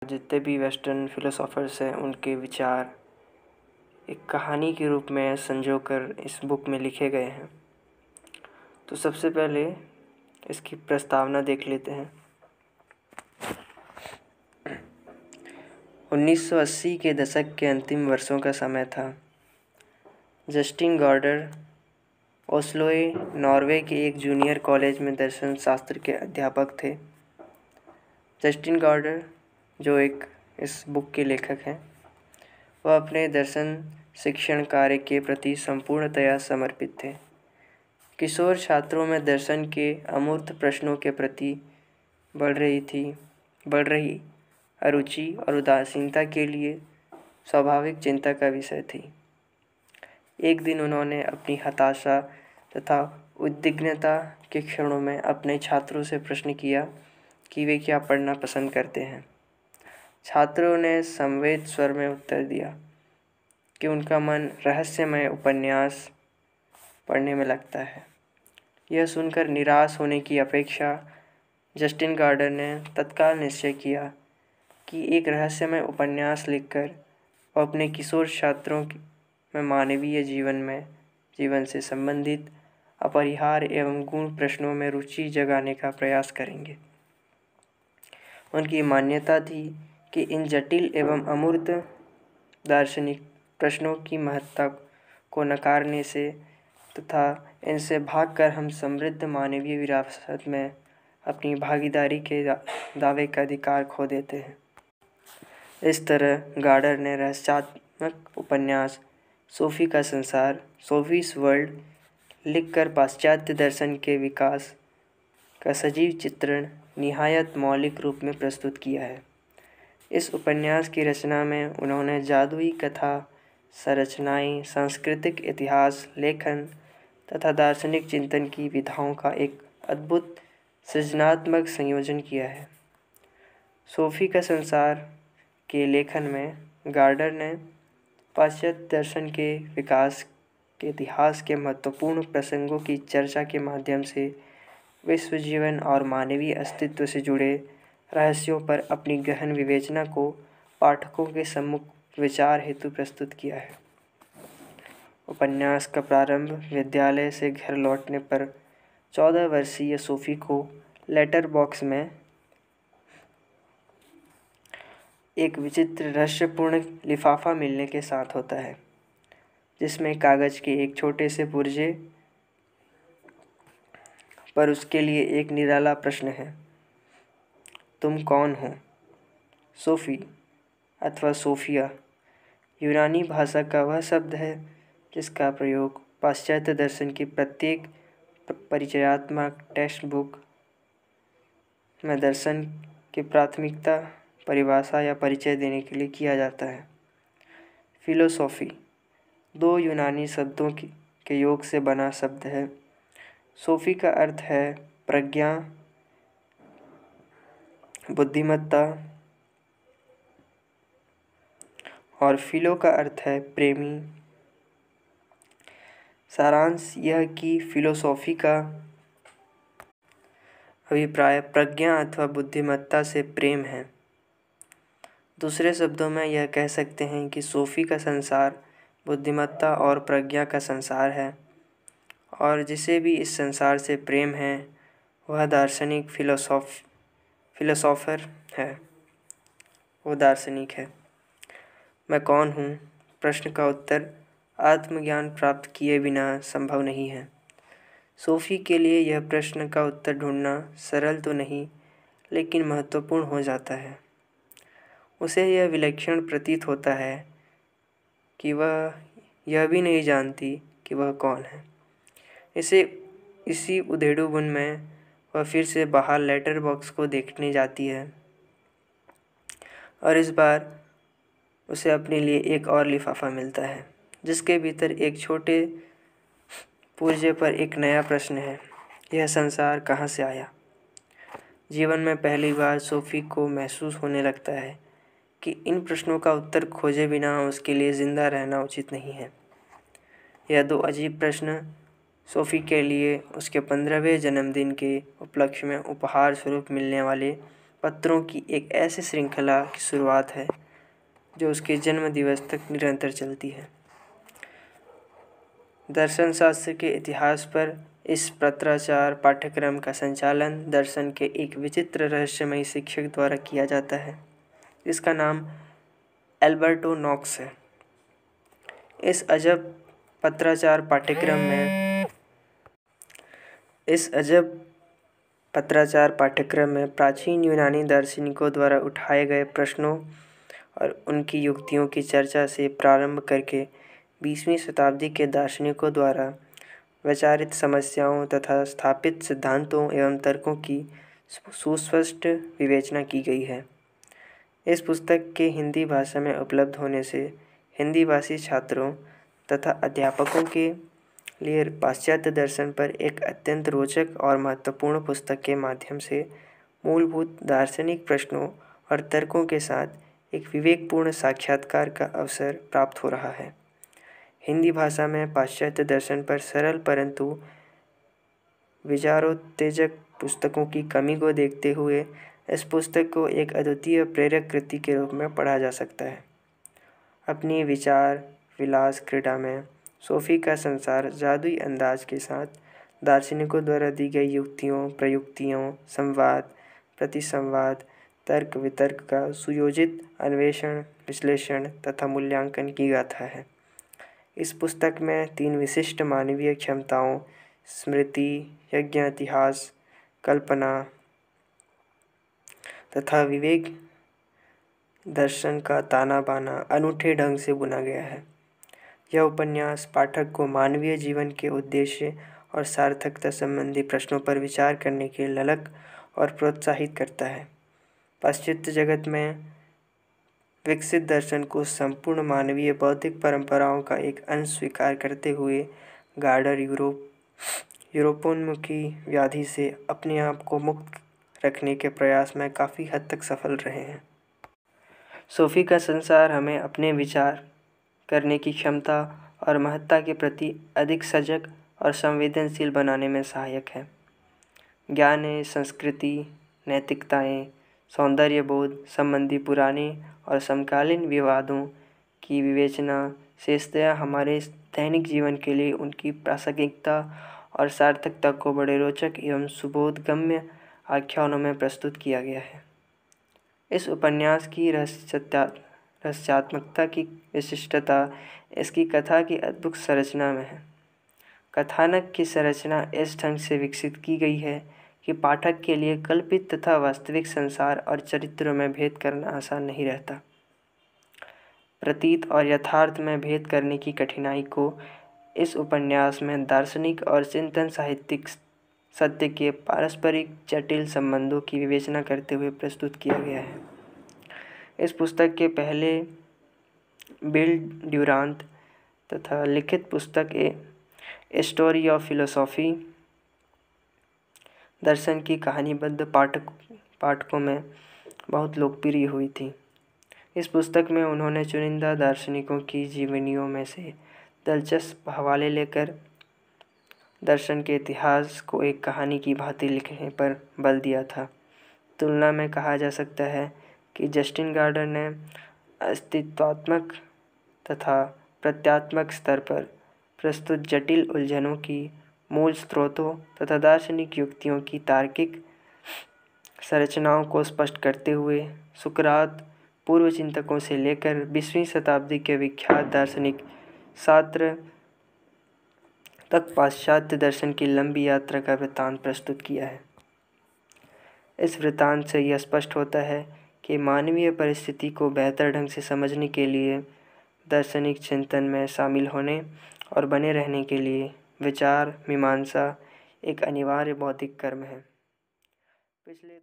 जितने भी western philosophers हैं उनके विचार एक कहानी के रूप में संजोकर इस बुक में लिखे गए हैं। तो सबसे पहले इसकी प्रस्तावना देख लेते हैं। 1980 के दशक के अंतिम वर्षों का समय था। जस्टिन गॉर्डर ओस्लोए, नॉर्वे के एक जूनियर कॉलेज में दर्शन शास्त्र के अध्यापक थे। जस्टिन गॉर्डर, जो इस बुक के लेखक हैं, वह अपने दर्शन शिक्षण कार्य के प्रति संपूर्णतया समर्पित थे। किशोर छात्रों में दर्शन के अमूर्त प्रश्नों के प्रति बढ़ रही अरुचि और उदासीनता के लिए स्वाभाविक चिंता का विषय थी। एक दिन उन्होंने अपनी हताशा तथा उद्विग्नता के क्षणों में अपने छात्रों से प्रश्न किया कि वे क्या पढ़ना पसंद करते हैं। छात्रों ने संवेद स्वर में उत्तर दिया कि उनका मन रहस्यमय उपन्यास पढ़ने में लगता है। यह सुनकर निराश होने की अपेक्षा जस्टिन गॉर्डर ने तत्काल निश्चय किया कि एक रहस्यमय उपन्यास लिखकर वो अपने किशोर छात्रों में मानवीय जीवन से संबंधित अपरिहार्य एवं गूढ़ प्रश्नों में रुचि जगाने का प्रयास करेंगे। उनकी मान्यता थी कि इन जटिल एवं अमूर्त दार्शनिक प्रश्नों की महत्ता को नकारने से तथा इनसे भागकर हम समृद्ध मानवीय विरासत में अपनी भागीदारी के दावे का अधिकार खो देते हैं। इस तरह गॉर्डर ने रहस्यात्मक उपन्यास सोफी का संसार, सोफीज वर्ल्ड, लिखकर पाश्चात्य दर्शन के विकास का सजीव चित्रण निहायत मौलिक रूप में प्रस्तुत किया है। इस उपन्यास की रचना में उन्होंने जादुई कथा संरचनाएं, सांस्कृतिक इतिहास, लेखन तथा दार्शनिक चिंतन की विधाओं का एक अद्भुत सृजनात्मक संयोजन किया है। सोफी का संसार के लेखन में गॉर्डर ने पाश्चात्य दर्शन के विकास के इतिहास के महत्वपूर्ण प्रसंगों की चर्चा के माध्यम से विश्व जीवन और मानवीय अस्तित्व से जुड़े रहस्यों पर अपनी गहन विवेचना को पाठकों के सम्मुख विचार हेतु प्रस्तुत किया है। उपन्यास का प्रारंभ विद्यालय से घर लौटने पर 14 वर्षीय सोफी को लेटर बॉक्स में एक विचित्र रहस्यपूर्ण लिफाफा मिलने के साथ होता है, जिसमें कागज के एक छोटे से पुर्जे पर उसके लिए एक निराला प्रश्न है, तुम कौन हो? सोफी अथवा सोफिया यूनानी भाषा का वह शब्द है जिसका प्रयोग पाश्चात्य दर्शन की प्रत्येक परिचयात्मक टेक्स्ट बुक में दर्शन की प्राथमिकता, परिभाषा या परिचय देने के लिए किया जाता है। फिलोसॉफी 2 यूनानी शब्दों के योग से बना शब्द है। सोफी का अर्थ है प्रज्ञा, बुद्धिमत्ता और फिलो का अर्थ है प्रेमी। सारांश यह कि फिलोसॉफी का अभिप्राय प्रज्ञा अथवा बुद्धिमत्ता से प्रेम है। दूसरे शब्दों में यह कह सकते हैं कि सोफी का संसार बुद्धिमत्ता और प्रज्ञा का संसार है और जिसे भी इस संसार से प्रेम है वह दार्शनिक फिलोसोफर है, वो दार्शनिक है। मैं कौन हूँ? प्रश्न का उत्तर आत्मज्ञान प्राप्त किए बिना संभव नहीं है। सोफी के लिए यह प्रश्न का उत्तर ढूंढना सरल तो नहीं लेकिन महत्वपूर्ण हो जाता है। उसे यह विलक्षण प्रतीत होता है कि वह यह भी नहीं जानती कि वह कौन है। इसी उधेड़ू बुन में वह फिर से बाहर लेटर बॉक्स को देखने जाती है और इस बार उसे अपने लिए एक और लिफाफा मिलता है जिसके भीतर एक छोटे पुर्जे पर एक नया प्रश्न है, यह संसार कहाँ से आया? जीवन में पहली बार सोफी को महसूस होने लगता है कि इन प्रश्नों का उत्तर खोजे बिना उसके लिए ज़िंदा रहना उचित नहीं है। यह 2 अजीब प्रश्न सोफी के लिए उसके 15वें जन्मदिन के उपलक्ष्य में उपहार स्वरूप मिलने वाले पत्रों की एक ऐसी श्रृंखला की शुरुआत है जो उसके जन्म दिवस तक निरंतर चलती है। दर्शन शास्त्र के इतिहास पर इस पत्राचार पाठ्यक्रम का संचालन दर्शन के एक विचित्र रहस्यमयी शिक्षक द्वारा किया जाता है। इसका नाम एल्बर्टो नॉक्स है। इस अजब पत्राचार पाठ्यक्रम में प्राचीन यूनानी दार्शनिकों द्वारा उठाए गए प्रश्नों और उनकी युक्तियों की चर्चा से प्रारंभ करके 20वीं शताब्दी के दार्शनिकों द्वारा विचारित समस्याओं तथा स्थापित सिद्धांतों एवं तर्कों की सुस्पष्ट विवेचना की गई है। इस पुस्तक के हिंदी भाषा में उपलब्ध होने से हिंदी भाषी छात्रों तथा अध्यापकों के लिए पाश्चात्य दर्शन पर एक अत्यंत रोचक और महत्वपूर्ण पुस्तक के माध्यम से मूलभूत दार्शनिक प्रश्नों और तर्कों के साथ एक विवेकपूर्ण साक्षात्कार का अवसर प्राप्त हो रहा है। हिंदी भाषा में पाश्चात्य दर्शन पर सरल परंतु विचारोत्तेजक पुस्तकों की कमी को देखते हुए इस पुस्तक को एक अद्वितीय प्रेरक कृति के रूप में पढ़ा जा सकता है। अपनी विचार विलास क्रीड़ा में सोफी का संसार जादुई अंदाज के साथ दार्शनिकों द्वारा दी गई युक्तियों प्रयुक्तियों संवाद प्रतिसंवाद तर्क वितर्क का सुयोजित अन्वेषण विश्लेषण तथा मूल्यांकन की गाथा है। इस पुस्तक में 3 विशिष्ट मानवीय क्षमताओं स्मृति यज्ञ इतिहास कल्पना तथा विवेक दर्शन का ताना बाना अनूठे ढंग से बुना गया है। यह उपन्यास पाठक को मानवीय जीवन के उद्देश्य और सार्थकता संबंधी प्रश्नों पर विचार करने के ललक और प्रोत्साहित करता है। पाश्चात्य जगत में विकसित दर्शन को संपूर्ण मानवीय बौद्धिक परंपराओं का एक अंश स्वीकार करते हुए गार्डर यूरोपोन्मुखी व्याधि से अपने आप को मुक्त रखने के प्रयास में काफ़ी हद तक सफल रहे हैं। सोफी का संसार हमें अपने विचार करने की क्षमता और महत्ता के प्रति अधिक सजग और संवेदनशील बनाने में सहायक है। ज्ञान संस्कृति नैतिकताएं सौंदर्य बोध संबंधी पुराने और समकालीन विवादों की विवेचना शेषतया हमारे दैनिक जीवन के लिए उनकी प्रासंगिकता और सार्थकता को बड़े रोचक एवं सुबोधगम्य आख्यानों में प्रस्तुत किया गया है। इस उपन्यास की रहस्यात्मकता की विशिष्टता इसकी कथा की अद्भुत संरचना में है। कथानक की संरचना इस ढंग से विकसित की गई है कि पाठक के लिए कल्पित तथा वास्तविक संसार और चरित्रों में भेद करना आसान नहीं रहता। प्रतीत और यथार्थ में भेद करने की कठिनाई को इस उपन्यास में दार्शनिक और चिंतन साहित्यिक सत्य के पारस्परिक जटिल संबंधों की विवेचना करते हुए प्रस्तुत किया गया है। इस पुस्तक के पहले बिल ड्यूरांत तथा लिखित पुस्तक ए स्टोरी ऑफ फिलोसॉफी दर्शन की कहानीबद्ध पाठकों में बहुत लोकप्रिय हुई थी। इस पुस्तक में उन्होंने चुनिंदा दार्शनिकों की जीवनियों में से दिलचस्प हवाले लेकर दर्शन के इतिहास को एक कहानी की भांति लिखने पर बल दिया था। तुलना में कहा जा सकता है कि जस्टिन गार्डर ने अस्तित्वात्मक तथा प्रत्यात्मक स्तर पर प्रस्तुत जटिल उलझनों की मूल स्रोतों तथा दार्शनिक युक्तियों की तार्किक संरचनाओं को स्पष्ट करते हुए सुकरात पूर्व चिंतकों से लेकर 20वीं शताब्दी के विख्यात दार्शनिक सार्त्र तक पाश्चात्य दर्शन की लंबी यात्रा का वृत्तांत प्रस्तुत किया है। इस वृत्तांत से यह स्पष्ट होता है कि मानवीय परिस्थिति को बेहतर ढंग से समझने के लिए दार्शनिक चिंतन में शामिल होने और बने रहने के लिए विचार मीमांसा एक अनिवार्य बौद्धिक कर्म है। पिछले